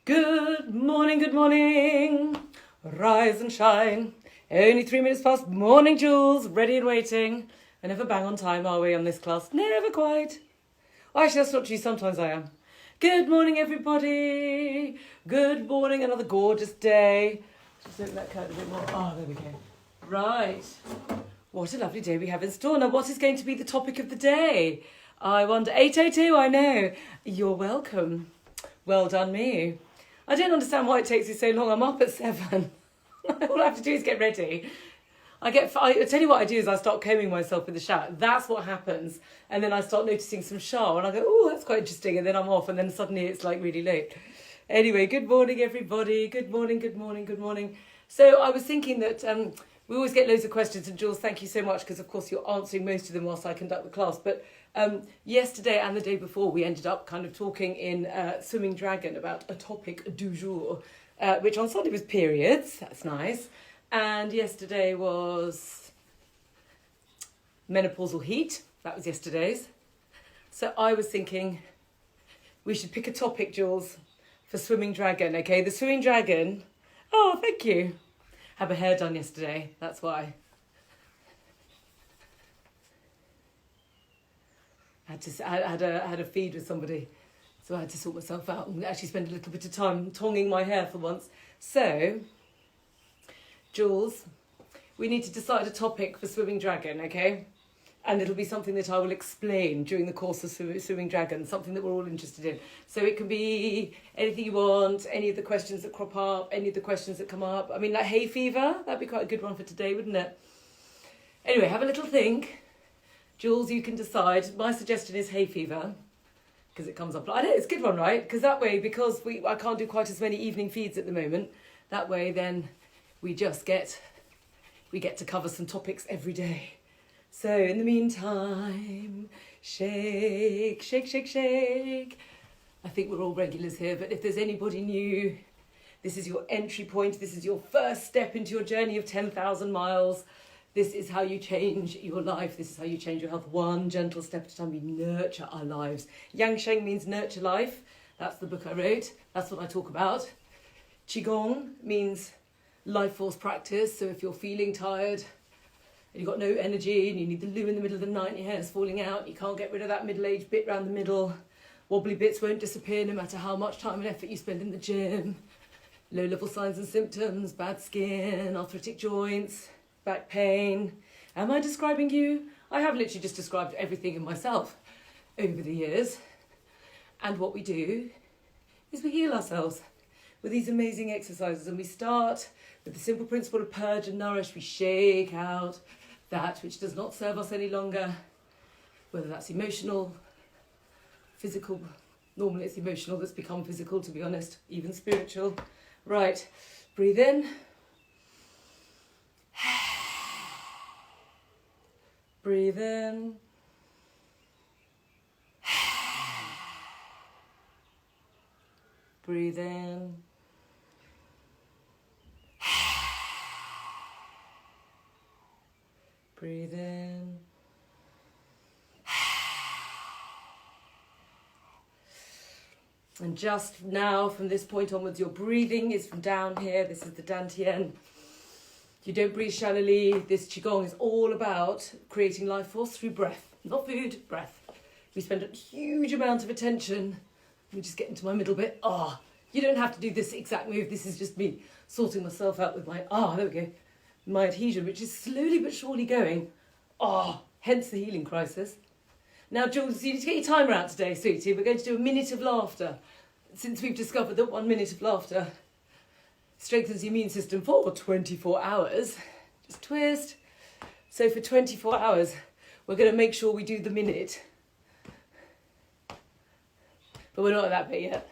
Good morning. Rise and shine. Only 3 minutes past morning, Jules. Ready and waiting. I never bang on time, are we, on this class? Never quite. Well, actually, that's not true. Sometimes I am. Good morning, everybody. Good morning. Another gorgeous day. Just open that curtain a bit more. Oh, there we go. Right. What a lovely day we have in store. Now, what is going to be the topic of the day? I wonder. 8:02, I know. You're welcome. Well done, me. I don't understand why it takes you so long. I'm up at 7. All I have to do is get ready. I tell you what I do is I start combing myself in the shower. That's what happens. And then I start noticing some shower and I go, oh, that's quite interesting. And then I'm off and then suddenly it's like really late. Anyway, good morning, everybody. Good morning. So I was thinking that we always get loads of questions. And Jules, thank you so much because, of course, you're answering most of them whilst I conduct the class. But yesterday and the day before, we ended up kind of talking in Swimming Dragon about a topic du jour, which on Sunday was periods. That's nice. And yesterday was menopausal heat. That was yesterday's. So I was thinking we should pick a topic, Jules, for Swimming Dragon, okay? The Swimming Dragon, oh, thank you. Had my hair done yesterday, that's why. I had a feed with somebody, so I had to sort myself out and actually spend a little bit of time tonging my hair for once. So, Jules, we need to decide a topic for Swimming Dragon, okay? And it'll be something that I will explain during the course of Swimming Dragon, something that we're all interested in. So it can be anything you want, any of the questions that crop up, any of the questions that come up. I mean, like hay fever, that'd be quite a good one for today, wouldn't it? Anyway, have a little think. Jules, you can decide. My suggestion is hay fever, because it comes up. I know, it's a good one, right? Because that way, because I can't do quite as many evening feeds at the moment, that way then we get to cover some topics every day. So in the meantime, shake. I think we're all regulars here, but if there's anybody new, this is your entry point. This is your first step into your journey of 10,000 miles. This is how you change your life. This is how you change your health. One gentle step at a time. We nurture our lives. Yang Sheng means nurture life. That's the book I wrote. That's what I talk about. Qigong means life force practice. So if you're feeling tired and you've got no energy and you need the loo in the middle of the night and your hair's falling out, you can't get rid of that middle-aged bit round the middle. Wobbly bits won't disappear no matter how much time and effort you spend in the gym. Low-level signs and symptoms, bad skin, arthritic joints, back pain. Am I describing you? I have literally just described everything in myself over the years. And what we do is we heal ourselves with these amazing exercises. And we start with the simple principle of purge and nourish. We shake out that which does not serve us any longer, whether that's emotional, physical. Normally it's emotional that's become physical, to be honest, even spiritual. Right, breathe in. Breathe in. Breathe in. Breathe in. And just now, from this point onwards, your breathing is from down here. This is the dantian. You don't breathe shallowly. This Qigong is all about creating life force through breath. Not food, breath. We spend a huge amount of attention. Let me just get into my middle bit. You don't have to do this exact move. This is just me sorting myself out with my, there we go. My adhesion, which is slowly but surely going. Hence the healing crisis. Now, Jules, you need to get your timer out today, sweetie. We're going to do a minute of laughter. Since we've discovered that 1 minute of laughter strengthens the immune system for 24 hours. Just twist. So for 24 hours, we're going to make sure we do the minute. But we're not at that bit yet.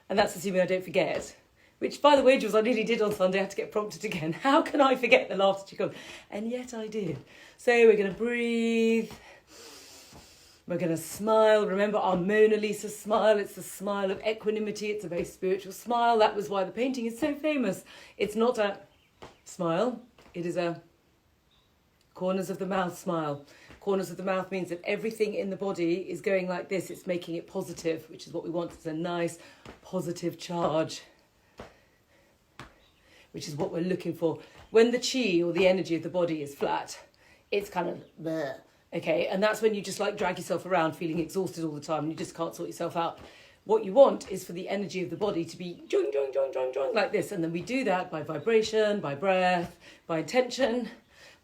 And that's assuming I don't forget. Which, by the way, Jules, I nearly did on Sunday. I had to get prompted again. How can I forget the laughter Qigong? And yet I did. So we're going to breathe. We're going to smile. Remember our Mona Lisa smile. It's the smile of equanimity. It's a very spiritual smile. That was why the painting is so famous. It's not a smile. It is a corners of the mouth smile. corners of the mouth means that everything in the body is going like this. It's making it positive, which is what we want. It's a nice positive charge, which is what we're looking for. When the chi or the energy of the body is flat, it's kind of bleh, okay? And that's when you just like drag yourself around feeling exhausted all the time and you just can't sort yourself out. What you want is for the energy of the body to be join, join, join, join, join, like this. And then we do that by vibration, by breath, by intention,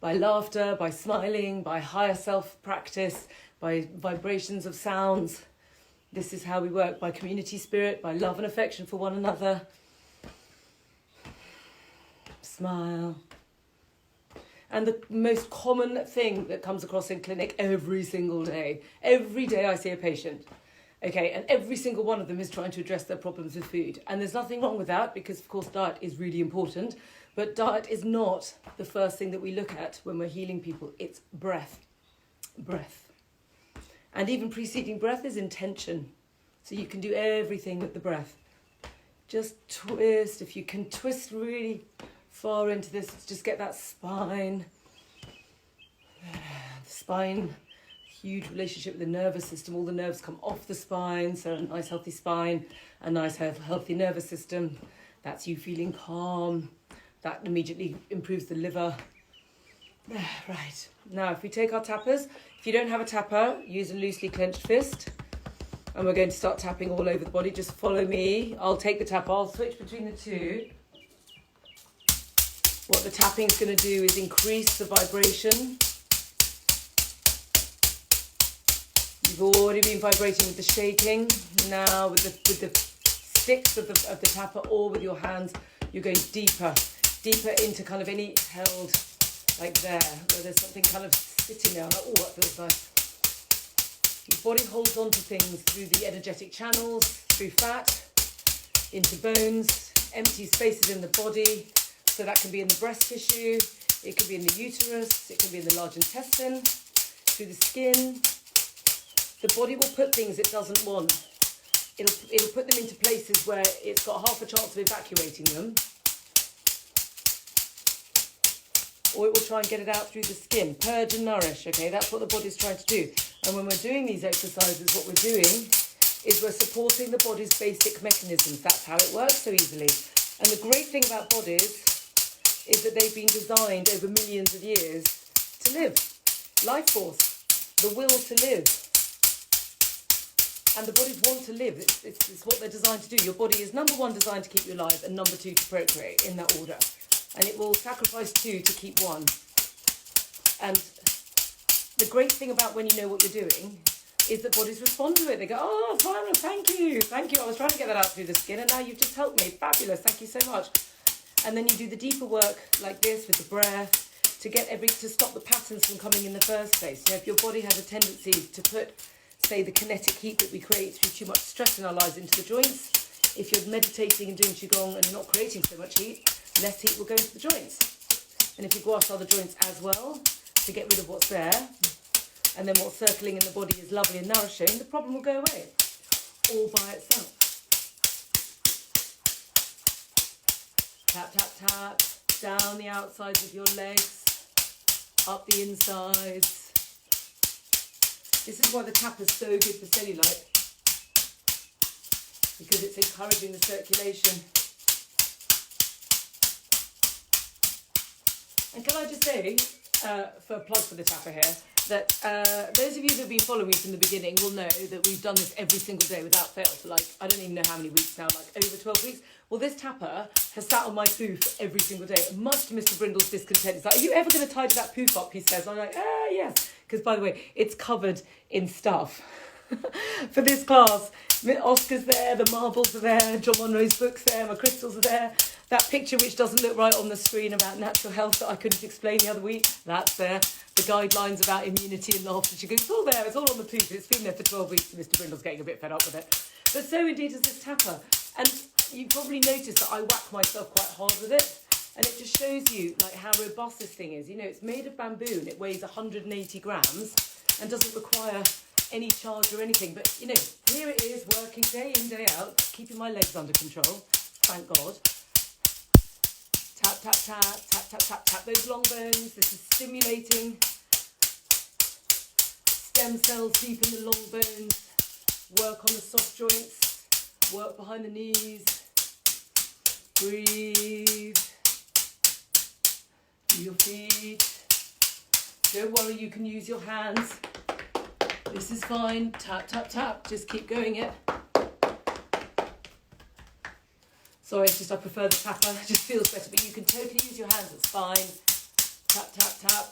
by laughter, by smiling, by higher self practice, by vibrations of sounds. This is how we work, by community spirit, by love and affection for one another. Smile. And the most common thing that comes across in clinic every day I see a patient. Okay, and every single one of them is trying to address their problems with food. And there's nothing wrong with that because, of course, diet is really important. But diet is not the first thing that we look at when we're healing people. It's breath. Breath. And even preceding breath is intention. So you can do everything with the breath. Just twist. If you can twist really far into this, just get that spine. The spine. Huge relationship with the nervous system. All the nerves come off the spine, so a nice healthy spine, a nice healthy nervous system. That's you feeling calm. That immediately improves the liver. Right. Now, if we take our tappers, if you don't have a tapper, use a loosely clenched fist. And we're going to start tapping all over the body. Just follow me. I'll take the tapper. I'll switch between the two. What the tapping is going to do is increase the vibration. You've already been vibrating with the shaking. Now with the sticks of the tapper or with your hands, you're going deeper into kind of any held like there, where there's something kind of sitting there. Like, oh, that feels nice. Your body holds on to things through the energetic channels, through fat, into bones, empty spaces in the body. So that can be in the breast tissue, it can be in the uterus, it can be in the large intestine, through the skin. The body will put things it doesn't want. It'll put them into places where it's got half a chance of evacuating them. Or it will try and get it out through the skin. Purge and nourish, okay? That's what the body's trying to do. And when we're doing these exercises, what we're doing is we're supporting the body's basic mechanisms. That's how it works so easily. And the great thing about bodies is that they've been designed over millions of years to live. Life force, the will to live. And the bodies want to live. It's what they're designed to do. Your body is number one designed to keep you alive and number two to procreate, in that order. And it will sacrifice two to keep one. And the great thing about when you know what you're doing is that bodies respond to it. They go, oh, fine, thank you. I was trying to get that out through the skin and now you've just helped me. Fabulous, thank you so much. And then you do the deeper work like this with the breath to stop the patterns from coming in the first place. You know, if your body has a tendency to put, say, the kinetic heat that we create through too much stress in our lives into the joints, if you're meditating and doing Qigong and not creating so much heat, less heat will go into the joints. And if you gouache other joints as well to get rid of what's there, and then what's circling in the body is lovely and nourishing, the problem will go away all by itself. Tap, tap, tap, down the outsides of your legs, up the insides. This is why the tapper's so good for cellulite, because it's encouraging the circulation. And can I just say, for a plug for the tapper here, that those of you that have been following me from the beginning will know that we've done this every single day without fail for like, I don't even know how many weeks now, like over 12 weeks. Well, this tapper has sat on my poof every single day, much to Mr. Brindle's discontent. He's like, are you ever going to tidy that poof up, he says. I'm like, yes. Because, by the way, it's covered in stuff. For this class, Oscar's there, the marbles are there, John Monroe's book's there, my crystals are there. That picture which doesn't look right on the screen about natural health that I couldn't explain the other week, that's there. The guidelines about immunity and laughter, she goes, it's all there, it's all on the poof. It's been there for 12 weeks, and Mr. Brindle's getting a bit fed up with it. But so indeed is this tapper. And you probably noticed that I whack myself quite hard with it. And it just shows you like how robust this thing is. You know, it's made of bamboo and it weighs 180 grams and doesn't require any charge or anything. But, you know, here it is working day in, day out, keeping my legs under control. Thank God. Tap, tap, tap, tap, tap, tap, tap those long bones. This is stimulating stem cells deep in the long bones. Work on the soft joints. Work behind the knees. Breathe. Do your feet. Don't worry, you can use your hands. This is fine. Tap, tap, tap. Just keep going it. Sorry, it's just I prefer the tapper. It just feels better, but you can totally use your hands. It's fine. Tap, tap, tap.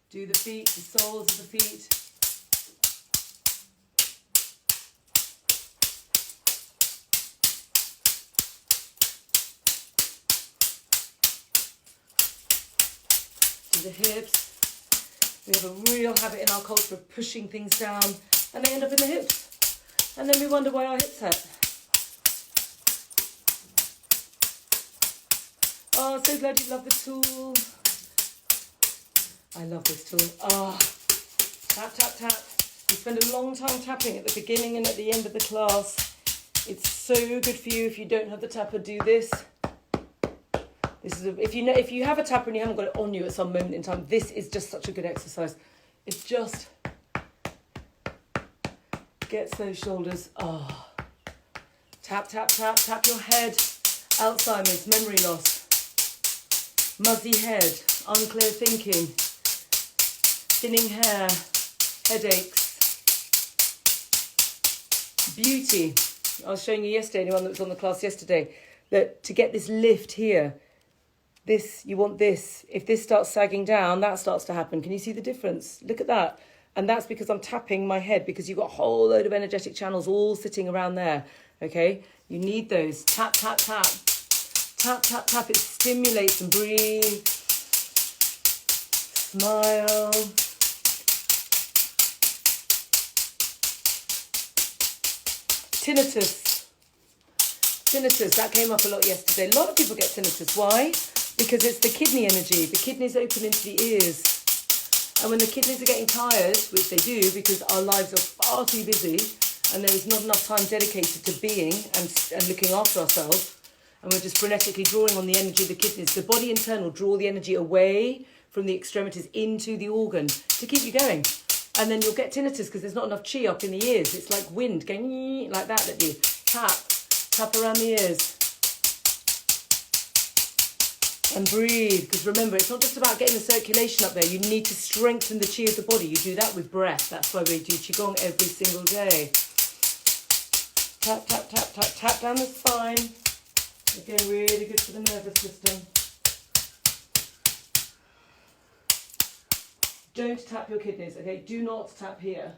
Do the feet, the soles of the feet. To the hips. We have a real habit in our culture of pushing things down and they end up in the hips. And then we wonder why our hips hurt. Oh, so glad you love the tool. I love this tool. Ah, tap, tap, tap. We spend a long time tapping at the beginning and at the end of the class. It's so good for you. If you don't have the tapper, do this. This is if you have a tapper and you haven't got it on you at some moment in time, this is just such a good exercise. It just gets those shoulders. Oh, tap, tap, tap, tap your head. Alzheimer's, memory loss, muzzy head, unclear thinking, thinning hair, headaches, beauty. I was showing you yesterday, anyone that was on the class yesterday, that to get this lift here, this, you want this. If this starts sagging down, that starts to happen. Can you see the difference? Look at that. And that's because I'm tapping my head, because you've got a whole load of energetic channels all sitting around there. Okay? You need those. Tap, tap, tap. Tap, tap, tap. It stimulates and breathe. Smile. Tinnitus. Tinnitus, that came up a lot yesterday. A lot of people get tinnitus. Why? Because it's the kidney energy. The kidneys open into the ears. And when the kidneys are getting tired, which they do because our lives are far too busy and there is not enough time dedicated to being and looking after ourselves, and we're just frenetically drawing on the energy of the kidneys, the body in turn will draw the energy away from the extremities into the organ to keep you going. And then you'll get tinnitus because there's not enough chi up in the ears. It's like wind going like that you tap around the ears. And breathe, because remember, it's not just about getting the circulation up there. You need to strengthen the chi of the body. You do that with breath. That's why we do Qigong every single day. Tap, tap, tap, tap, tap down the spine. Again, really good for the nervous system. Don't tap your kidneys, okay? Do not tap here.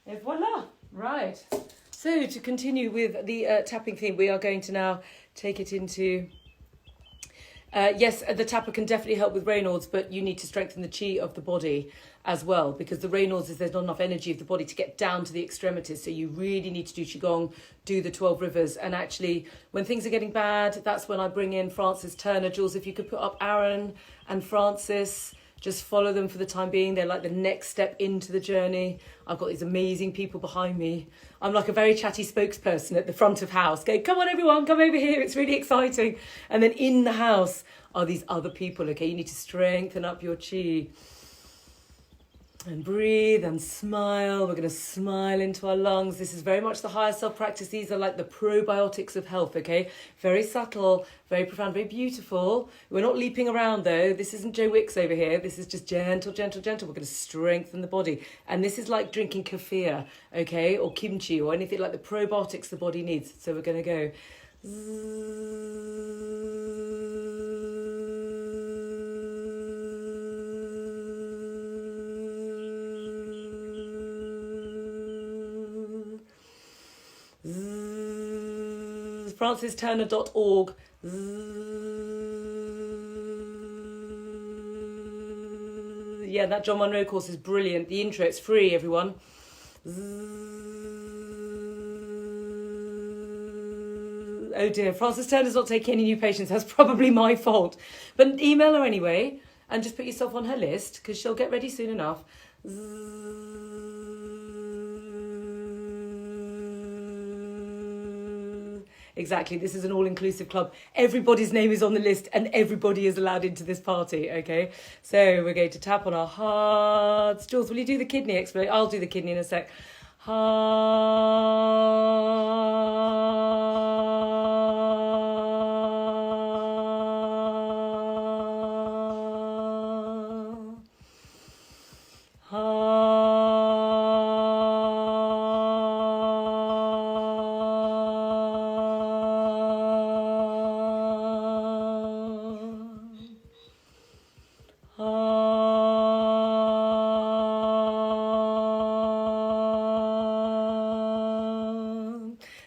Et voila! Right. So to continue with the tapping theme, we are going to now take it into... yes, the tapper can definitely help with Raynaud's, but you need to strengthen the chi of the body as well, because the Raynaud's is there's not enough energy of the body to get down to the extremities. So you really need to do Qigong, do the 12 rivers. And actually, when things are getting bad, that's when I bring in Francis Turner. Jules, if you could put up Aaron and Francis... Just follow them for the time being. They're like the next step into the journey. I've got these amazing people behind me. I'm like a very chatty spokesperson at the front of house. Go, come on everyone, come over here. It's really exciting. And then in the house are these other people. Okay, you need to strengthen up your chi. And breathe and smile. We're going to smile into our lungs. This is very much the higher self practice. These are like the probiotics of health, okay? Very subtle, very profound, very beautiful. We're not leaping around though. This isn't Joe Wicks over here. This is just gentle, gentle, gentle. We're going to strengthen the body. And this is like drinking kefir, okay? Or kimchi or anything like the probiotics the body needs. So we're going to go... francisturner.org. Yeah, that John Monroe course is brilliant. The intro, it's free, everyone. Oh dear, Francis Turner's not taking any new patients. That's probably my fault. But email her anyway and just put yourself on her list because she'll get ready soon enough. Exactly. This is an all-inclusive club. Everybody's name is on the list and everybody is allowed into this party, okay? So we're going to tap on our hearts. Jules, will you do the kidney explanation? I'll do the kidney in a sec.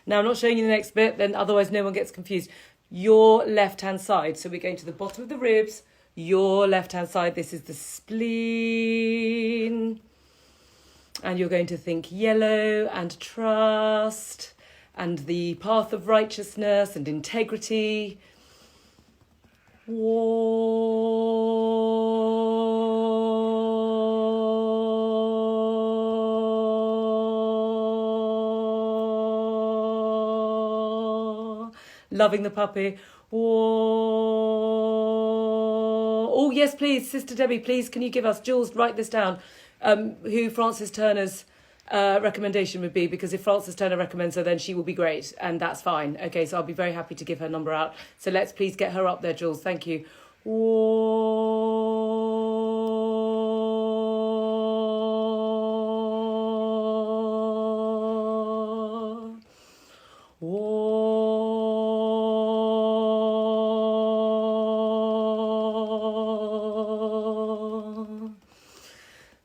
Now, I'm not showing you the next bit, then otherwise no one gets confused. Your left-hand side. So we're going to the bottom of the ribs. Your left-hand side. This is the spleen. And you're going to think yellow and trust and the path of righteousness and integrity. Loving the puppy. Oh, yes, please, Sister Debbie, please, can you give us, Jules, write this down, who Frances Turner's recommendation would be, because if Frances Turner recommends her, then she will be great, and that's fine. Okay, so I'll be very happy to give her number out. So let's please get her up there, Jules. Thank you.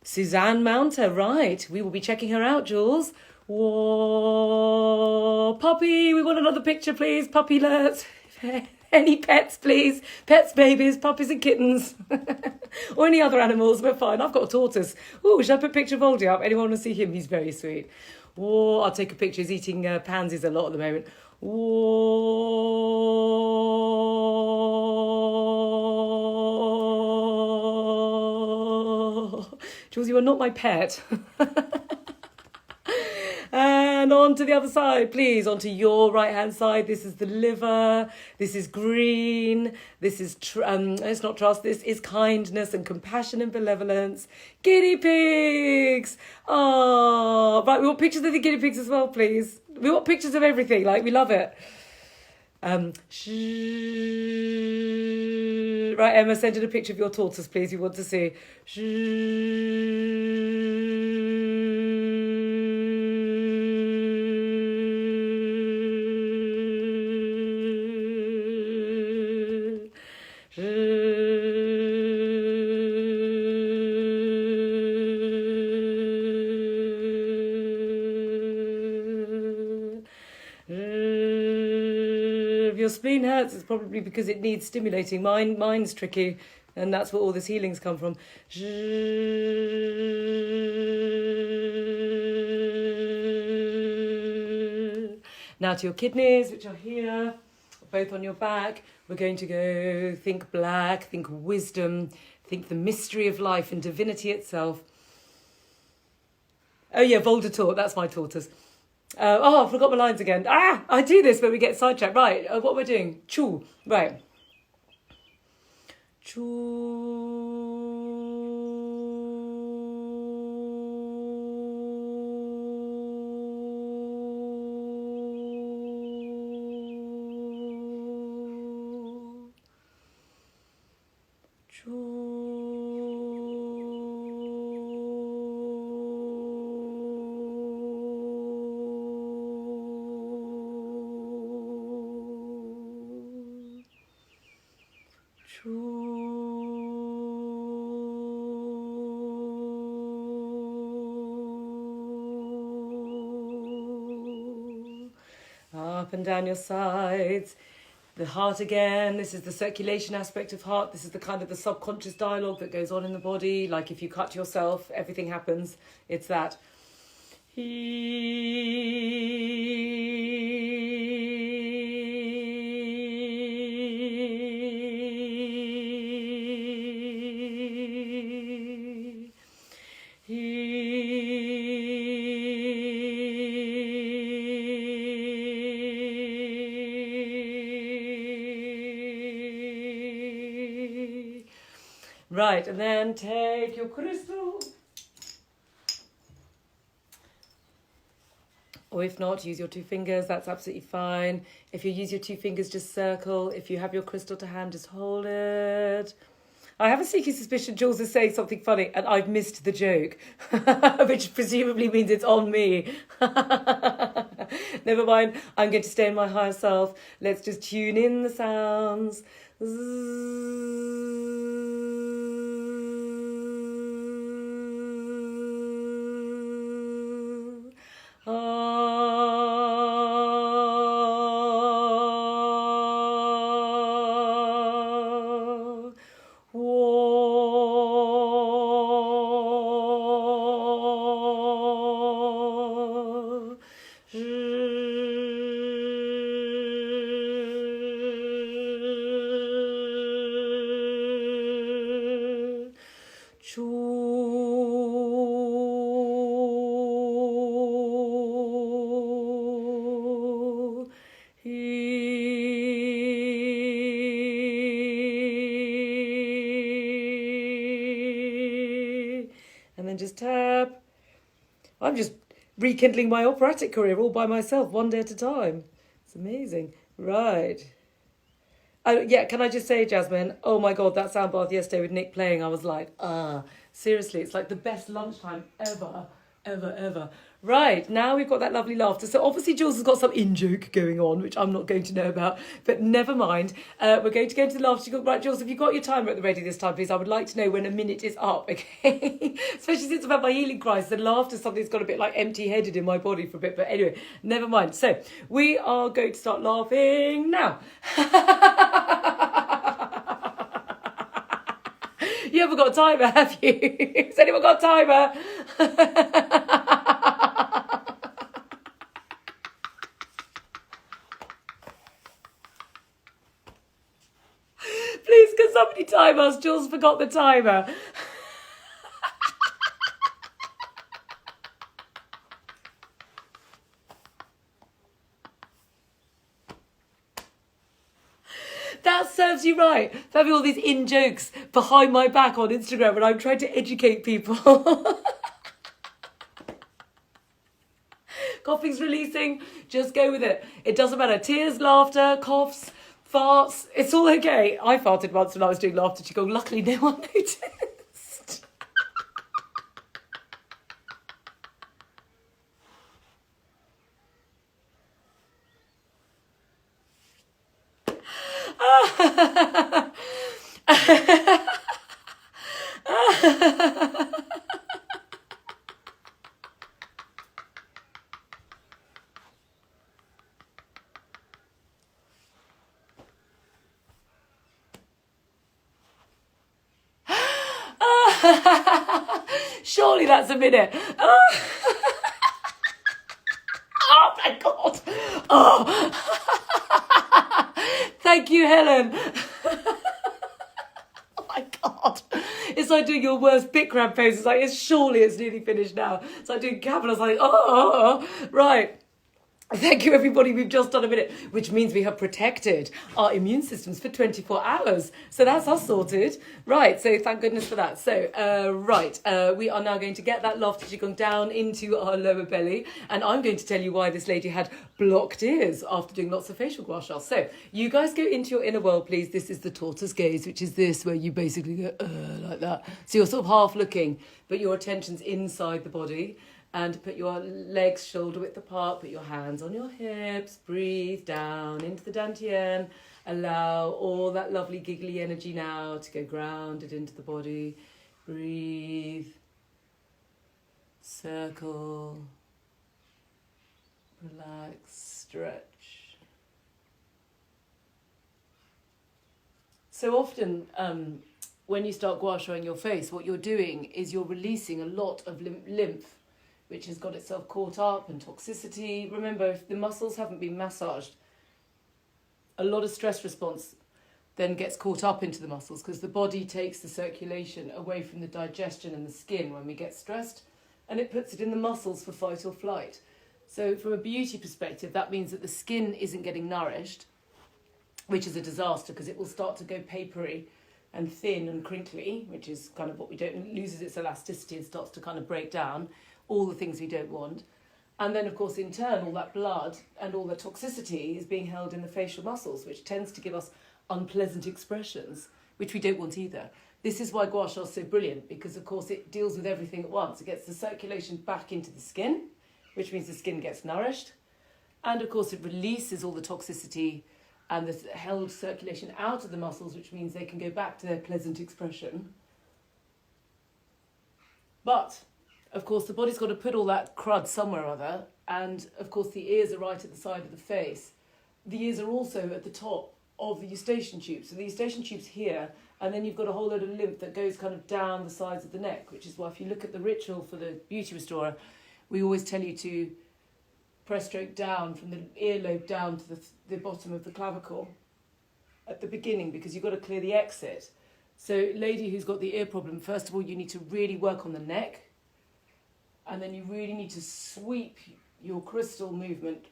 Suzanne Mounter, right. We will be checking her out, Jules. Whoa, puppy, we want another picture, please. Puppy alerts. Any pets, please. Pets, babies, puppies and kittens. Or any other animals, we're fine. I've got a tortoise. Oh, should I put a picture of Oldie up? Anyone want to see him? He's very sweet. Whoa, I'll take a picture. He's eating pansies a lot at the moment. Whoa. Jules, you are not my pet. And on to the other side, please. Onto your right-hand side. This is the liver. This is green. This is, it's not trust. This is kindness and compassion and benevolence. Guinea pigs. Oh, right. We want pictures of the guinea pigs as well, please. We want pictures of everything. Like, we love it. Right, Emma, send in a picture of your tortoise, please. We want to see. Your spleen hurts, it's probably because it needs stimulating. Mine's tricky, and that's where all this healing's come from. Now to your kidneys, which are here, both on your back. We're going to go think black, think wisdom, think the mystery of life and divinity itself. Oh yeah, Voldator, that's my tortoise. I forgot my lines again. I do this when we get sidetracked. Right, what we're doing. Chu. Right. Chu. Up and down your sides. The heart again. This is the circulation aspect of heart. This is the kind of the subconscious dialogue that goes on in the body. Like if you cut yourself, everything happens. It's that. Right, and then take your crystal. Or if not, use your 2 fingers, that's absolutely fine. If you use your 2 fingers, just circle. If you have your crystal to hand, just hold it. I have a sneaky suspicion Jules is saying something funny and I've missed the joke, which presumably means it's on me. Never mind, I'm going to stay in my higher self. Let's just tune in the sounds. And then just tap. I'm just rekindling my operatic career all by myself, one day at a time. It's amazing. Right. Yeah, can I just say, Jasmine, oh my God, that sound bath yesterday with Nick playing, I was like, seriously, it's like the best lunchtime ever, ever, ever. Right, now we've got that lovely laughter. So obviously Jules has got some in-joke going on, which I'm not going to know about, but never mind. We're going to go into the laughter. Right, Jules, have you got your timer at the ready this time, please? I would like to know when a minute is up, okay? Especially since I've had my healing crisis, and laughter, something's got a bit like empty-headed in my body for a bit, but anyway, never mind. So we are going to start laughing now. You haven't got a timer, have you? Has anyone got a timer? Please, can somebody time us? Jules forgot the timer. That serves you right. For having all these in-jokes behind my back on Instagram when I'm trying to educate people. Coughing's releasing. Just go with it. It doesn't matter. Tears, laughter, coughs, farts. It's all okay. I farted once when I was doing laughter Qigong. Luckily, no one noticed. Surely that's a minute. Oh, thank God. Oh. Thank you, Helen. Oh my God. It's like doing your worst Bikram pose. It's like, surely it's nearly finished now. It's like doing cap and I was like, oh, right. Thank you, everybody. We've just done a minute, which means we have protected our immune systems for 24 hours. So that's us sorted. Right, so thank goodness for that. So, we are now going to get that laughter Qigong down into our lower belly. And I'm going to tell you why this lady had blocked ears after doing lots of facial gua sha. So, you guys go into your inner world, please. This is the Tortoise Gaze, which is this, where you basically go, like that. So you're sort of half looking, but your attention's inside the body. And put your legs shoulder width apart, put your hands on your hips, breathe down into the dantian. Allow all that lovely giggly energy now to go grounded into the body. Breathe, circle, relax, stretch. So often, when you start gua shaing your face, what you're doing is you're releasing a lot of lymph, which has got itself caught up, and toxicity. Remember, if the muscles haven't been massaged, a lot of stress response then gets caught up into the muscles because the body takes the circulation away from the digestion and the skin when we get stressed, and it puts it in the muscles for fight or flight. So from a beauty perspective, that means that the skin isn't getting nourished, which is a disaster because it will start to go papery and thin and crinkly, which is kind of what we don't, loses its elasticity and starts to kind of break down, all the things we don't want. And then, of course, in turn, all that blood and all the toxicity is being held in the facial muscles, which tends to give us unpleasant expressions, which we don't want either. This is why gua sha is so brilliant, because, of course, it deals with everything at once. It gets the circulation back into the skin, which means the skin gets nourished. And, of course, it releases all the toxicity and the held circulation out of the muscles, which means they can go back to their pleasant expression. But, of course, the body's got to put all that crud somewhere or other. And, of course, the ears are right at the side of the face. The ears are also at the top of the eustachian tube. So the eustachian tube's here, and then you've got a whole load of lymph that goes kind of down the sides of the neck, which is why if you look at the ritual for the beauty restorer, we always tell you to press stroke down from the earlobe down to the bottom of the clavicle at the beginning, because you've got to clear the exit. So lady who's got the ear problem, first of all, you need to really work on the neck, and then you really need to sweep your crystal movement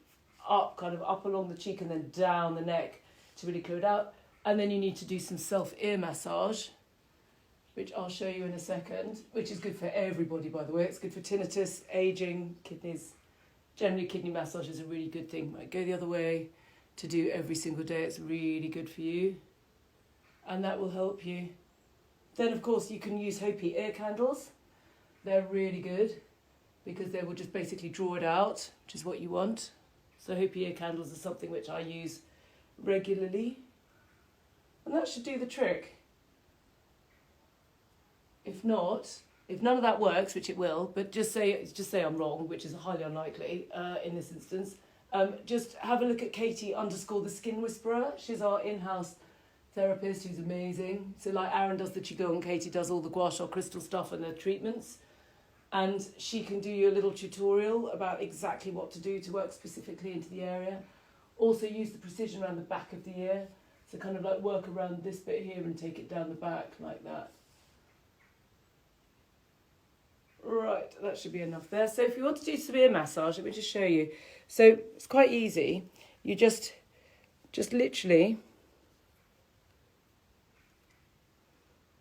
up, kind of up along the cheek and then down the neck to really clear it out. And then you need to do some self-ear massage, which I'll show you in a second, which is good for everybody, by the way. It's good for tinnitus, aging, kidneys. Generally, kidney massage is a really good thing. Like, go the other way to do every single day. It's really good for you. And that will help you. Then, of course, you can use Hopi ear candles. They're really good because they will just basically draw it out, which is what you want. So Hopi ear candles are something which I use regularly. And that should do the trick. If not, if none of that works, which it will, but just say I'm wrong, which is highly unlikely in this instance, just have a look at Katie _ the Skin Whisperer. She's our in-house therapist who's amazing. So like Aaron does the Qigong, Katie does all the gua sha crystal stuff and the treatments. And she can do you a little tutorial about exactly what to do to work specifically into the area. Also use the precision around the back of the ear. So kind of like work around this bit here and take it down the back like that. Right, that should be enough there. So if you want to do some ear massage, let me just show you. So it's quite easy. You just literally,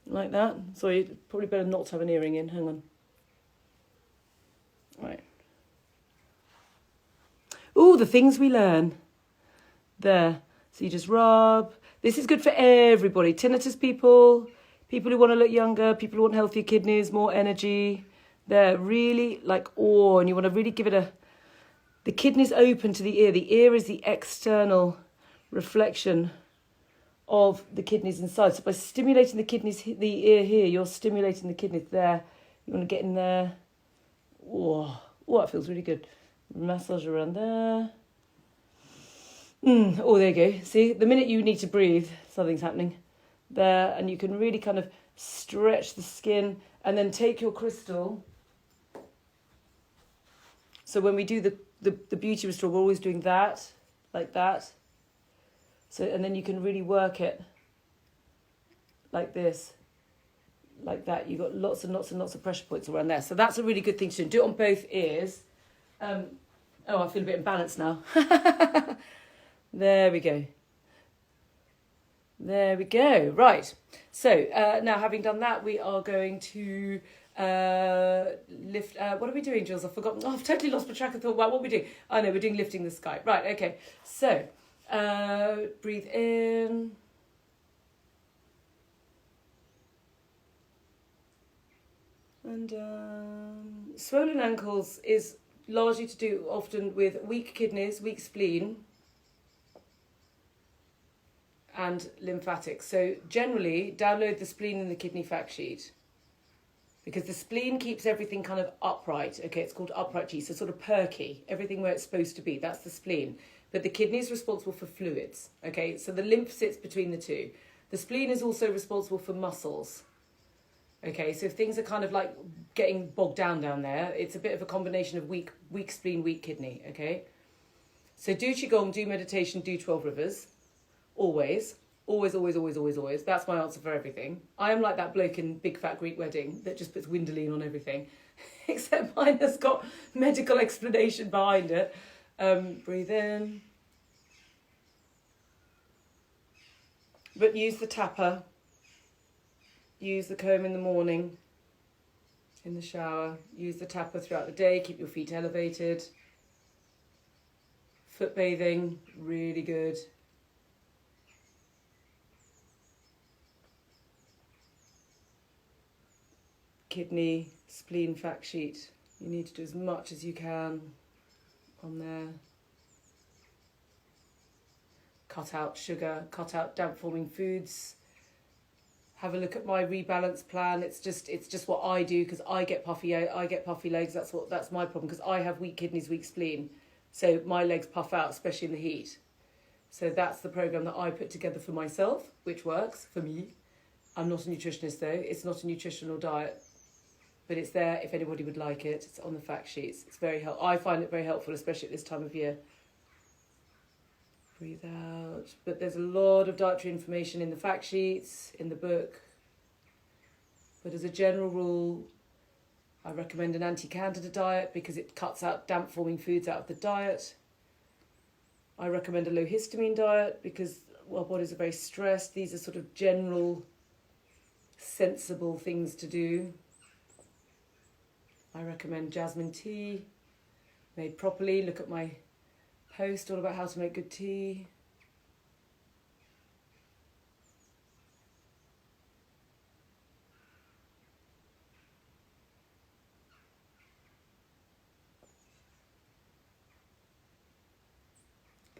like that. Sorry, probably better not to have an earring in. Hang on. Right. Ooh, the things we learn. There. So you just rub. This is good for everybody. Tinnitus people, people who want to look younger, people who want healthier kidneys, more energy. They're really like, and you want to really give it the kidneys open to the ear. The ear is the external reflection of the kidneys inside. So by stimulating the kidneys, the ear here, you're stimulating the kidneys there. You want to get in there. Oh, it feels really good. Massage around there. Oh, there you go. See, the minute you need to breathe, something's happening there. And you can really kind of stretch the skin and then take your crystal. So when we do the beauty restore, we're always doing that, like that. So, and then you can really work it like this, like that. You've got lots and lots and lots of pressure points around there. So that's a really good thing to do. Do it on both ears. I feel a bit imbalanced now. There we go. There we go. Right. So now having done that, we are going to lift. What are we doing, Jules? I've forgotten. Oh, I've totally lost my track of thought. What are we doing? I know, we're doing lifting the sky. Right. Okay. So breathe in. And swollen ankles is largely to do often with weak kidneys, weak spleen, and lymphatics. So generally, download the spleen and the kidney fact sheet, because the spleen keeps everything kind of upright. Okay, it's called upright G, so sort of perky, everything where it's supposed to be. That's the spleen. But the kidney is responsible for fluids. Okay, so the lymph sits between the two. The spleen is also responsible for muscles. Okay, so if things are kind of like getting bogged down there, it's a bit of a combination of weak spleen, weak kidney. Okay, so do Qigong, do meditation, do 12 rivers. Always. That's my answer for everything. I am like that bloke in Big Fat Greek Wedding that just puts Windolene on everything. Except mine has got medical explanation behind it. Breathe in. But use the tapper. use the comb in the morning, in the shower. Use the tapper throughout the day. Keep your feet elevated. Foot bathing, really good. Kidney, spleen fact sheet. You need to do as much as you can on there. Cut out sugar, cut out damp forming foods. Have a look at my rebalance plan. It's just what I do because I get puffy legs. That's my problem because I have weak kidneys, weak spleen. So my legs puff out, especially in the heat. So that's the program that I put together for myself, which works for me. I'm not a nutritionist though. It's not a nutritional diet, but it's there if anybody would like it. It's on the fact sheets. It's very helpful. I find it very helpful, especially at this time of year. Breathe out. But there's a lot of dietary information in the fact sheets, in the book. But as a general rule, I recommend an anti-candida diet because it cuts out damp-forming foods out of the diet. I recommend a low histamine diet because our bodies are very stressed. These are sort of general, sensible things to do. I recommend jasmine tea, made properly. Look at my post all about how to make good tea.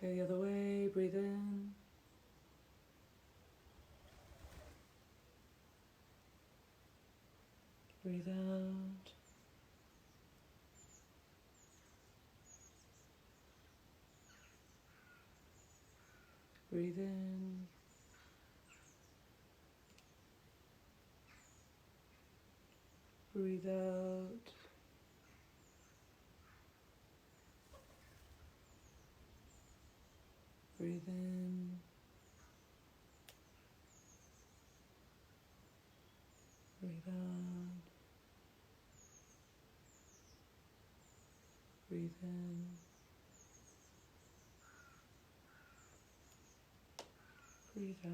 Go the other way, breathe in. Breathe out. Breathe in. Breathe out. Breathe in. Breathe out. Breathe in. Breathe out.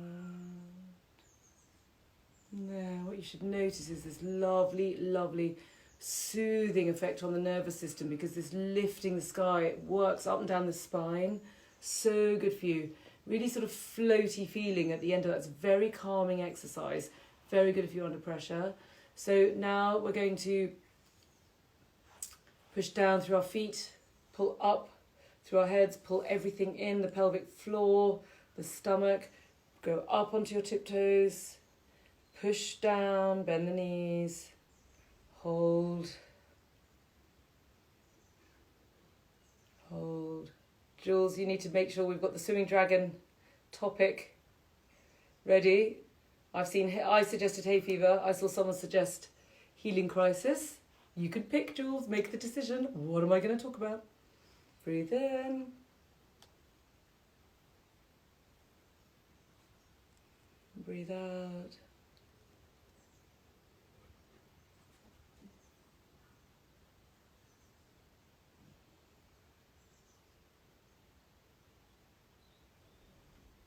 Now, what you should notice is this lovely, lovely soothing effect on the nervous system because this lifting the sky, it works up and down the spine. So good for you. Really sort of floaty feeling at the end of that. It's very calming exercise. Very good if you're under pressure. So now we're going to push down through our feet, pull up through our heads, pull everything in, the pelvic floor, the stomach. Go up onto your tiptoes, push down, bend the knees, hold, hold. Jules, you need to make sure we've got the swimming dragon topic ready. I suggested hay fever. I saw someone suggest healing crisis. You could pick, Jules, make the decision. What am I going to talk about? Breathe in. Breathe out.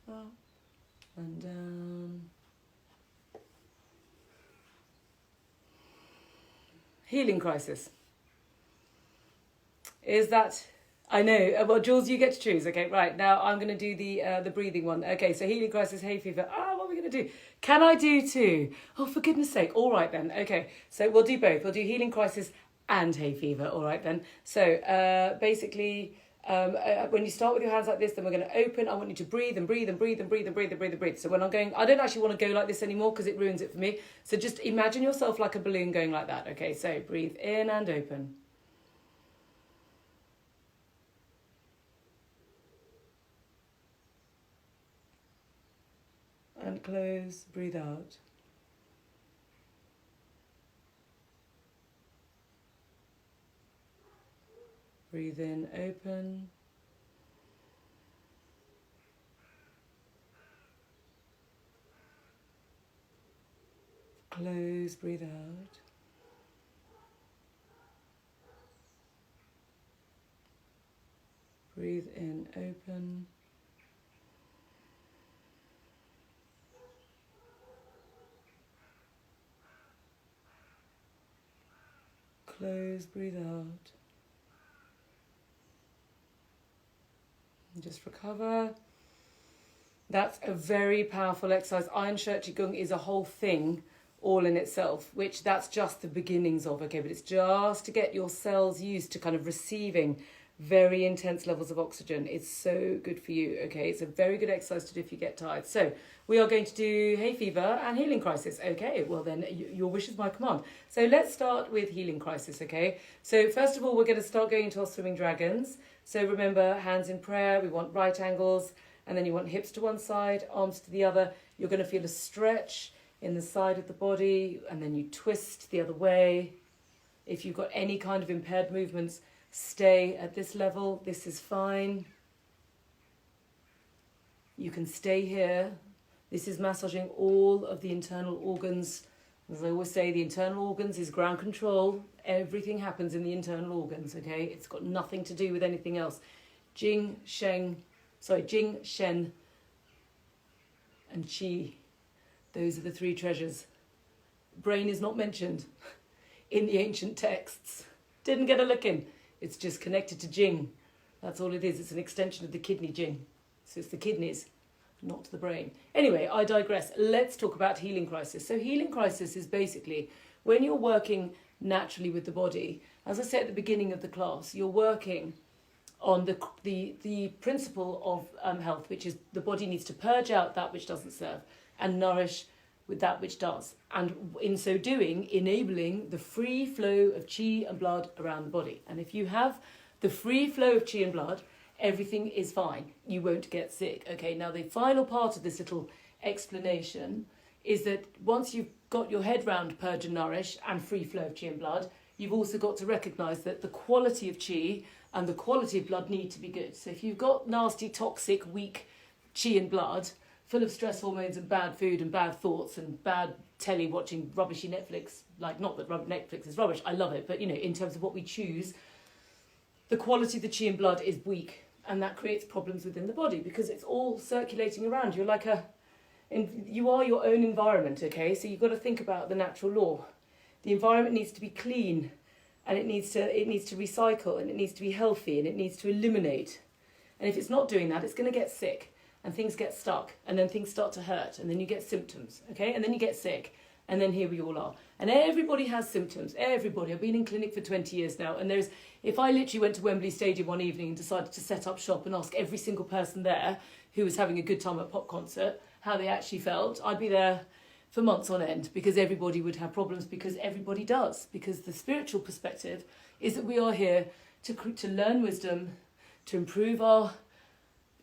Up and down. Healing crisis. Is that... I know. Well, Jules, you get to choose. Okay, right. Now I'm going to do the breathing one. Okay, so healing crisis, hay fever. What are we going to do? Can I do two? Oh, for goodness sake. All right, then. Okay, so we'll do both. We'll do healing crisis and hay fever. All right, then. So basically, when you start with your hands like this, then we're going to open. I want you to breathe and breathe and breathe and breathe and breathe and breathe and breathe. So when I'm going, I don't actually want to go like this anymore because it ruins it for me. So just imagine yourself like a balloon going like that. Okay, so breathe in and open. And close, breathe out. Breathe in, open. Close, breathe out. Breathe in, open. close, breathe out. And just recover. That's a very powerful exercise. Iron Shirt Qigong is a whole thing all in itself, which that's just the beginnings of, okay? But it's just to get your cells used to kind of receiving very intense levels of oxygen. It's so good for you, okay? It's a very good exercise to do if you get tired. So we are going to do hay fever and healing crisis. Okay, well then your wish is my command. So let's start with healing crisis, okay? So first of all, we're going to start going into our swimming dragons. So remember, hands in prayer, we want right angles, and then you want hips to one side, arms to the other. You're going to feel a stretch in the side of the body, and then you twist the other way. If you've got any kind of impaired movements, stay at this level. This is fine. You can stay here. This is massaging all of the internal organs. As I always say, the internal organs is ground control. Everything happens in the internal organs, okay? It's got nothing to do with anything else. Jing, Shen, and Qi. Those are the three treasures. Brain is not mentioned in the ancient texts. Didn't get a look in. It's just connected to Jing. That's all it is. It's an extension of the kidney Jing. So it's the kidneys, not the brain. Anyway, I digress. Let's talk about healing crisis. So healing crisis is basically when you're working naturally with the body. As I said at the beginning of the class, you're working on the principle of health, which is the body needs to purge out that which doesn't serve and nourish with that which does. And in so doing, enabling the free flow of qi and blood around the body. And if you have the free flow of qi and blood, everything is fine. You won't get sick. Okay, now the final part of this little explanation is that once you've got your head round purge and nourish and free flow of qi and blood, you've also got to recognise that the quality of qi and the quality of blood need to be good. So if you've got nasty, toxic, weak qi and blood, full of stress hormones and bad food and bad thoughts and bad telly watching rubbishy Netflix, like not that Netflix is rubbish, I love it, but you know, in terms of what we choose, the quality of the qi and blood is weak, and that creates problems within the body because it's all circulating around. You're like you are your own environment, okay? So you've got to think about the natural law. The environment needs to be clean, and it needs to recycle, and it needs to be healthy, and it needs to eliminate. And if it's not doing that, it's going to get sick, and things get stuck, and then things start to hurt, and then you get symptoms, okay? And then you get sick, and then here we all are. And everybody has symptoms, everybody. I've been in clinic for 20 years now, and if I literally went to Wembley Stadium one evening and decided to set up shop and ask every single person there who was having a good time at a pop concert how they actually felt, I'd be there for months on end, because everybody would have problems, because everybody does. Because the spiritual perspective is that we are here to learn wisdom, to improve our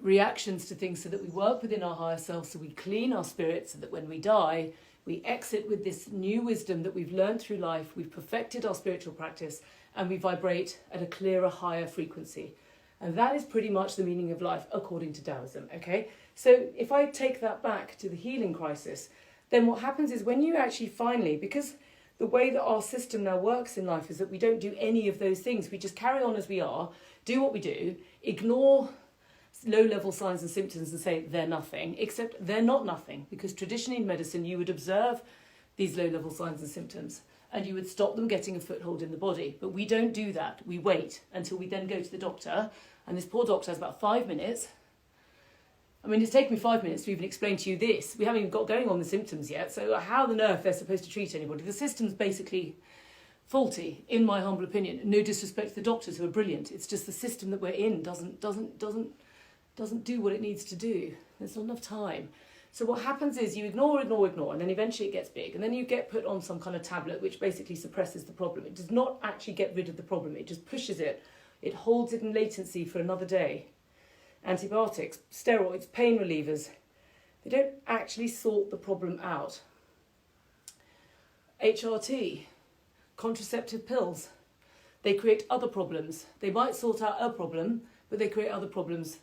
reactions to things so that we work within our higher self, so we clean our spirit, so that when we die, we exit with this new wisdom that we've learned through life, we've perfected our spiritual practice, and we vibrate at a clearer, higher frequency. And that is pretty much the meaning of life according to Taoism, okay? So if I take that back to the healing crisis, then what happens is when you actually finally, because the way that our system now works in life is that we don't do any of those things. We just carry on as we are, do what we do, ignore low-level signs and symptoms and say they're nothing, except they're not nothing, because traditionally in medicine you would observe these low-level signs and symptoms and you would stop them getting a foothold in the body. But we don't do that. We wait until we then go to the doctor, and this poor doctor has about 5 minutes. I mean, it's taken me 5 minutes to even explain to you this. We haven't even got going on the symptoms yet, so how on earth they're supposed to treat anybody? The system's basically faulty, in my humble opinion. No disrespect to the doctors who are brilliant. It's just the system that we're in doesn't do what it needs to do. There's not enough time. So what happens is you ignore, and then eventually it gets big, and then you get put on some kind of tablet which basically suppresses the problem. It does not actually get rid of the problem. It just pushes it. It holds it in latency for another day. Antibiotics, steroids, pain relievers, they don't actually sort the problem out. HRT, contraceptive pills, they create other problems. They might sort out a problem, but they create other problems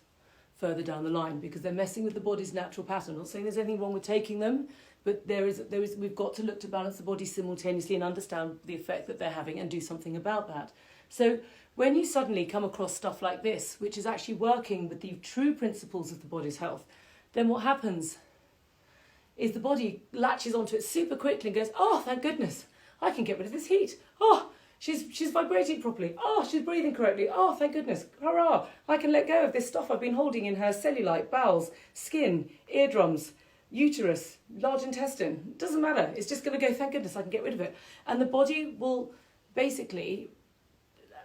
further down the line because they're messing with the body's natural pattern. I'm not saying there's anything wrong with taking them, but we've got to look to balance the body simultaneously and understand the effect that they're having and do something about that. So when you suddenly come across stuff like this, which is actually working with the true principles of the body's health, then what happens is the body latches onto it super quickly and goes, oh, thank goodness, I can get rid of this heat. Oh, She's vibrating properly. Oh, she's breathing correctly. Oh, thank goodness. Hurrah. I can let go of this stuff I've been holding in her cellulite, bowels, skin, eardrums, uterus, large intestine. It doesn't matter. It's just going to go, thank goodness, I can get rid of it. And the body will basically,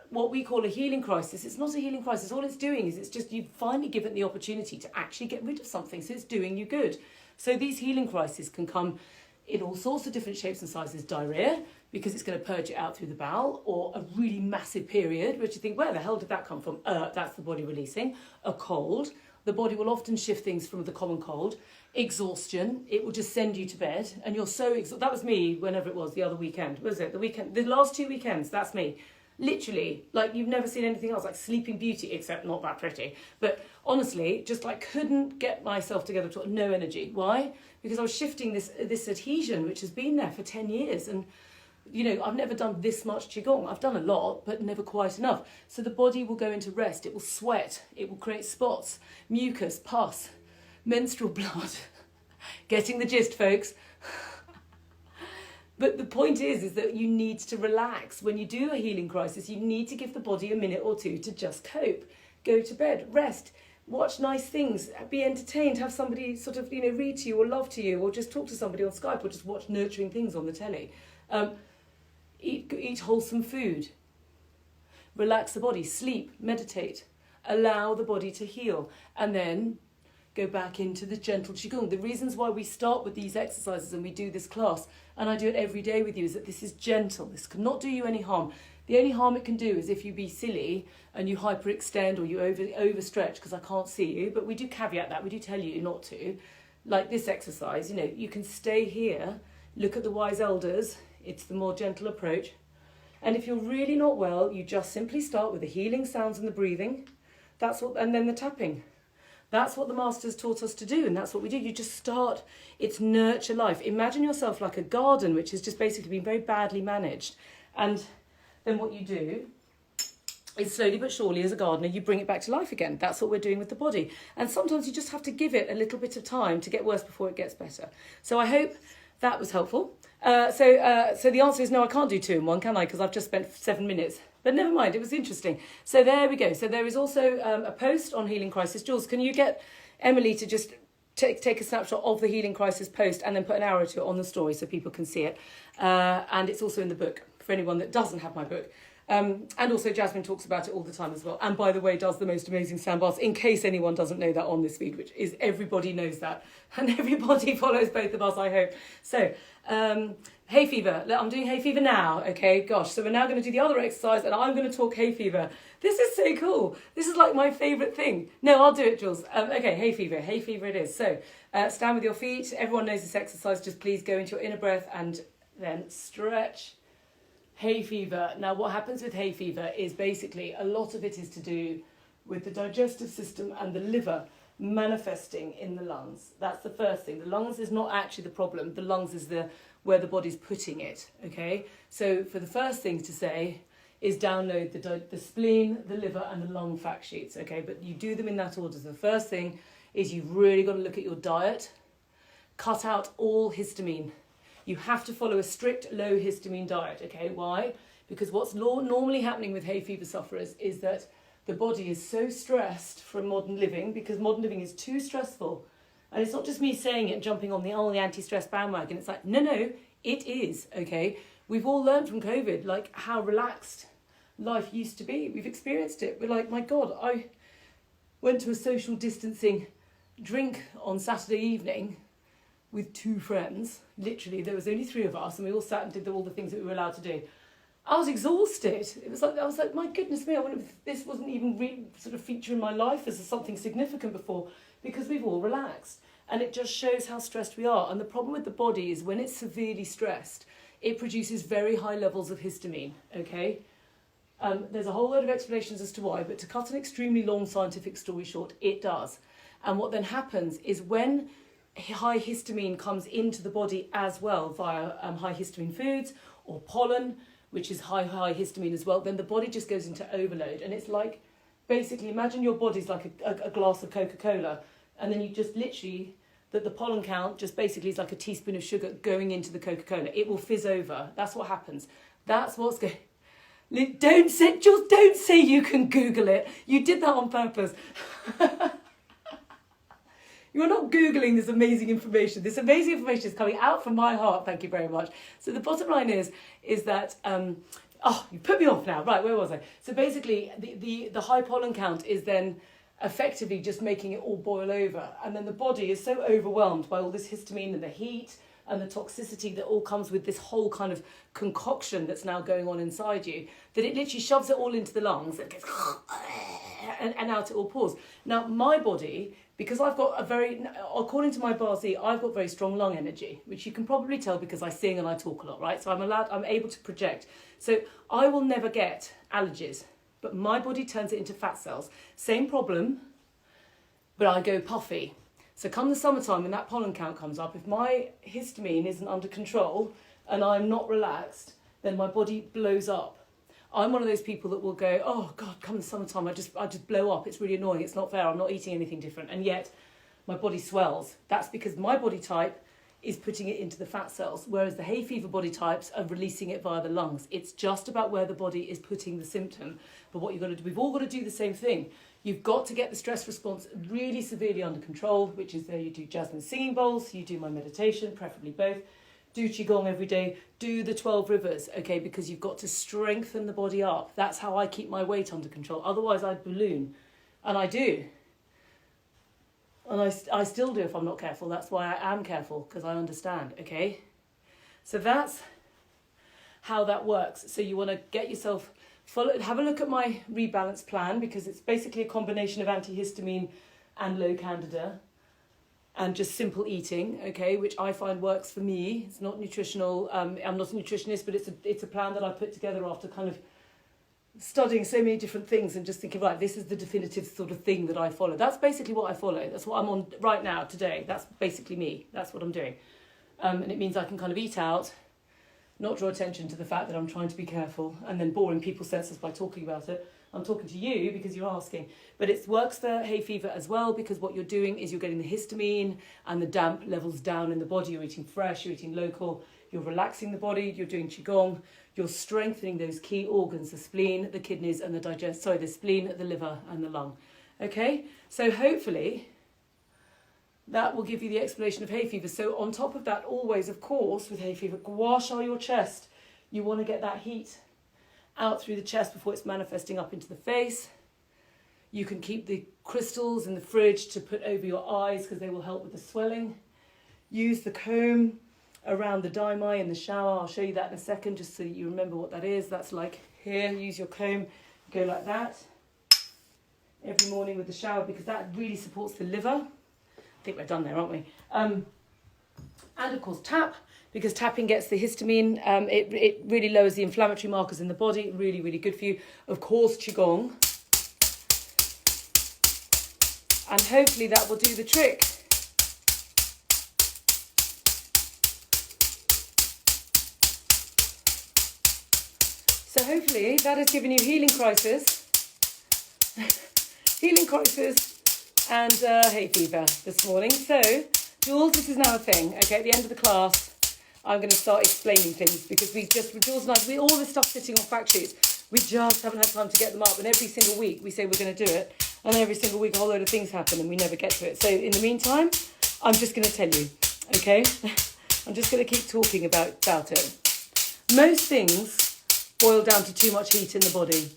what we call a healing crisis, it's not a healing crisis. All it's doing is it's just you've finally given the opportunity to actually get rid of something. So it's doing you good. So these healing crises can come in all sorts of different shapes and sizes. Diarrhea, because it's going to purge it out through the bowel, or a really massive period, which you think, where the hell did that come from? That's the body releasing. A cold, the body will often shift things from the common cold. Exhaustion, it will just send you to bed, and you're so exhausted. That was me whenever it was, the other weekend. Was it? The last 2 weekends, that's me. Literally, like you've never seen anything else, like Sleeping Beauty, except not that pretty. But honestly, just like couldn't get myself together to no energy. Why? Because I was shifting this adhesion, which has been there for 10 years. And, you know, I've never done this much Qigong. I've done a lot, but never quite enough. So the body will go into rest. It will sweat. It will create spots, mucus, pus, menstrual blood. Getting the gist, folks. But the point is that you need to relax. When you do a healing crisis, you need to give the body a minute or two to just cope. Go to bed, rest, watch nice things, be entertained, have somebody sort of, you know, read to you or love to you, or just talk to somebody on Skype, or just watch nurturing things on the telly. Eat wholesome food. Relax the body, sleep, meditate. Allow the body to heal. And then go back into the gentle Qigong. The reasons why we start with these exercises and we do this class, and I do it every day with you, is that this is gentle. This cannot do you any harm. The only harm it can do is if you be silly and you hyperextend or you overstretch, because I can't see you, but we do caveat that. We do tell you not to. Like this exercise, you know, you can stay here, look at the wise elders. It's the more gentle approach. And if you're really not well, you just simply start with the healing sounds and the breathing. And then the tapping. That's what the masters taught us to do, and that's what we do. You just start, it's nurture life. Imagine yourself like a garden, which has just basically been very badly managed. And then what you do is slowly but surely, as a gardener, you bring it back to life again. That's what we're doing with the body. And sometimes you just have to give it a little bit of time to get worse before it gets better. So I hope that was helpful. So the answer is no, I can't do 2 in 1, can I? Because I've just spent 7 minutes. But never mind, it was interesting. So there we go. So there is also a post on Healing Crisis. Jules, can you get Emily to just take a snapshot of the Healing Crisis post and then put an arrow to it on the story so people can see it? And it's also in the book for anyone that doesn't have my book. And also Jasmine talks about it all the time as well. And by the way, does the most amazing sand baths, in case anyone doesn't know that on this feed, which is everybody knows that. And everybody follows both of us, I hope. So, hay fever. I'm doing hay fever now, okay? Gosh, so we're now going to do the other exercise and I'm going to talk hay fever. This is so cool. This is like my favourite thing. No, I'll do it, Jules. Okay, hay fever. Hay fever it is. So, stand with your feet. Everyone knows this exercise. Just please go into your inner breath and then stretch. Hay fever. Now, what happens with hay fever is basically a lot of it is to do with the digestive system and the liver manifesting in the lungs. That's the first thing. The lungs is not actually the problem. The lungs is where the body's putting it, okay? So for the first thing to say is download the spleen, the liver and the lung fact sheets, okay? But you do them in that order. So the first thing is you've really got to look at your diet. Cut out all histamine. You have to follow a strict low histamine diet, okay? Why? Because what's normally happening with hay fever sufferers is that the body is so stressed from modern living, because modern living is too stressful. And it's not just me saying it and jumping on the anti-stress bandwagon. It's like, no, it is, okay? We've all learned from COVID, like, how relaxed life used to be. We've experienced it. We're like, my God, I went to a social distancing drink on Saturday evening with 2 friends. Literally, there was only 3 of us, and we all sat and did all the things that we were allowed to do. I was exhausted. I was like, my goodness me, I wonder if this wasn't even sort of featuring my life as something significant before, because we've all relaxed. And it just shows how stressed we are. And the problem with the body is when it's severely stressed, it produces very high levels of histamine, okay? There's a whole load of explanations as to why, but to cut an extremely long scientific story short, it does. And what then happens is when high histamine comes into the body as well via high histamine foods or pollen, which is high histamine as well, then the body just goes into overload. And it's like, basically, imagine your body's like a glass of Coca-Cola, and then you just literally, the pollen count just basically is like a teaspoon of sugar going into the Coca-Cola. It will fizz over. That's what happens. That's what's going. Don't say, Jules, don't say you can Google it. You did that on purpose. You're not Googling this amazing information. This amazing information is coming out from my heart. Thank you very much. So the bottom line is that, oh, you put me off now. Right, where was I? So basically, the high pollen count is then effectively just making it all boil over. And then the body is so overwhelmed by all this histamine and the heat and the toxicity that all comes with this whole kind of concoction that's now going on inside you, that it literally shoves it all into the lungs and, and out it all pours. Now, my body, because I've got according to my BARZ, I've got very strong lung energy, which you can probably tell because I sing and I talk a lot, right? So I'm able to project. So I will never get allergies, but my body turns it into fat cells. Same problem, but I go puffy. So come the summertime, when that pollen count comes up, if my histamine isn't under control and I'm not relaxed, then my body blows up. I'm one of those people that will go, oh God, come the summertime, I just blow up. It's really annoying. It's not fair. I'm not eating anything different. And yet my body swells. That's because my body type is putting it into the fat cells, whereas the hay fever body types are releasing it via the lungs. It's just about where the body is putting the symptom. But what you've got to do, we've all got to do the same thing. You've got to get the stress response really severely under control, which is there you do Jasmine singing bowls, you do my meditation, preferably both, do Qigong every day, do the 12 rivers, okay, because you've got to strengthen the body up. That's how I keep my weight under control. Otherwise I'd balloon, and I do. And I still do if I'm not careful. That's why I am careful, because I understand, okay? So that's how that works. So you want to get yourself... have a look at my rebalance plan, because it's basically a combination of antihistamine and low candida and just simple eating, okay, which I find works for me. It's not nutritional. I'm not a nutritionist, but it's a plan that I put together after kind of studying so many different things and just thinking, right, this is the definitive sort of thing that I follow. That's basically what I follow. That's what I'm on right now, today. That's basically me. That's what I'm doing. And it means I can kind of eat out, not draw attention to the fact that I'm trying to be careful and then boring people's senses by talking about it. I'm talking to you because you're asking. But it works for hay fever as well, because what you're doing is you're getting the histamine and the damp levels down in the body. You're eating fresh, you're eating local, you're relaxing the body, you're doing Qigong, you're strengthening those key organs, the spleen, the kidneys and the spleen, the liver and the lung. Okay? So hopefully that will give you the explanation of hay fever. So on top of that, always, of course, with hay fever, gua sha your chest. You want to get that heat out through the chest before it's manifesting up into the face. You can keep the crystals in the fridge to put over your eyes because they will help with the swelling. Use the comb around the daimai in the shower. I'll show you that in a second just so that you remember what that is. That's like here, use your comb, go like that every morning with the shower, because that really supports the liver. I think we're done there, aren't we? And of course tap, because tapping gets the histamine. It really lowers the inflammatory markers in the body. Really, really good for you. Of course, Qigong. And hopefully that will do the trick. So hopefully that has given you healing crisis. Healing crisis and hay fever this morning. So, Jules, this is now a thing. Okay, at the end of the class, I'm going to start explaining things, because Jules and I, all this stuff sitting on fact sheets, we just haven't had time to get them up. And every single week we say we're going to do it, and every single week a whole load of things happen and we never get to it. So in the meantime, I'm just going to tell you, okay? I'm just going to keep talking about it. Most things boil down to too much heat in the body.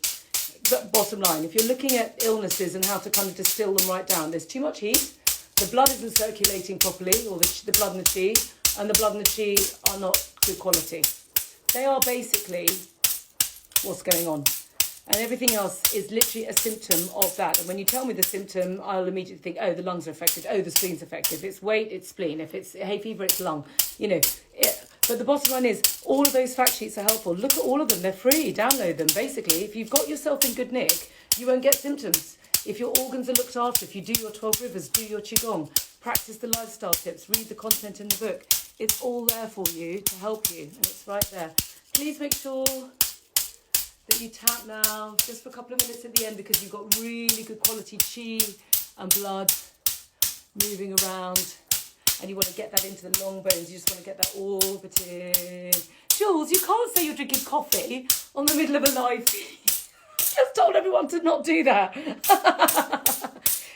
But bottom line, if you're looking at illnesses and how to kind of distill them right down, there's too much heat, the blood isn't circulating properly, or the blood and the chi, and the blood and the chi are not good quality. They are basically what's going on. And everything else is literally a symptom of that. And when you tell me the symptom, I'll immediately think, oh, the lungs are affected. Oh, the spleen's affected. If it's weight, it's spleen. If it's hay fever, it's lung. You know. But the bottom line is, all of those fact sheets are helpful. Look at all of them. They're free. Download them. Basically, if you've got yourself in good nick, you won't get symptoms. If your organs are looked after, if you do your 12 rivers, do your Qigong, practice the lifestyle tips, read the content in the book, it's all there for you to help you. And it's right there. Please make sure that you tap now, just for a couple of minutes at the end, because you've got really good quality chi and blood moving around. and you want to get that into the long bones. You just want to get that orbiting. Jules, you can't say you're drinking coffee on the middle of a live feed. Just told everyone to not do that.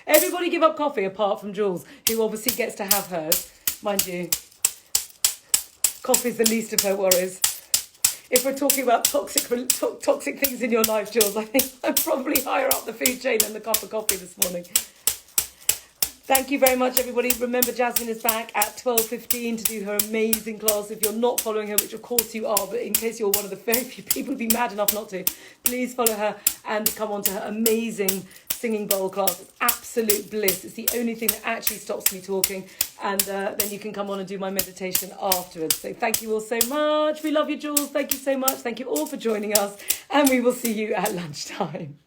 Everybody give up coffee apart from Jules, who obviously gets to have hers. Mind you, coffee's the least of her worries. If we're talking about toxic things in your life, Jules, I think I'm probably higher up the food chain than the cup of coffee this morning. Thank you very much, everybody. Remember, Jasmine is back at 12:15 to do her amazing class. If you're not following her, which of course you are, but in case you're one of the very few people who'd be mad enough not to, please follow her and come on to her amazing singing bowl class. It's absolute bliss. It's the only thing that actually stops me talking. And then you can come on and do my meditation afterwards. So thank you all so much. We love you, Jules. Thank you so much. Thank you all for joining us. And we will see you at lunchtime.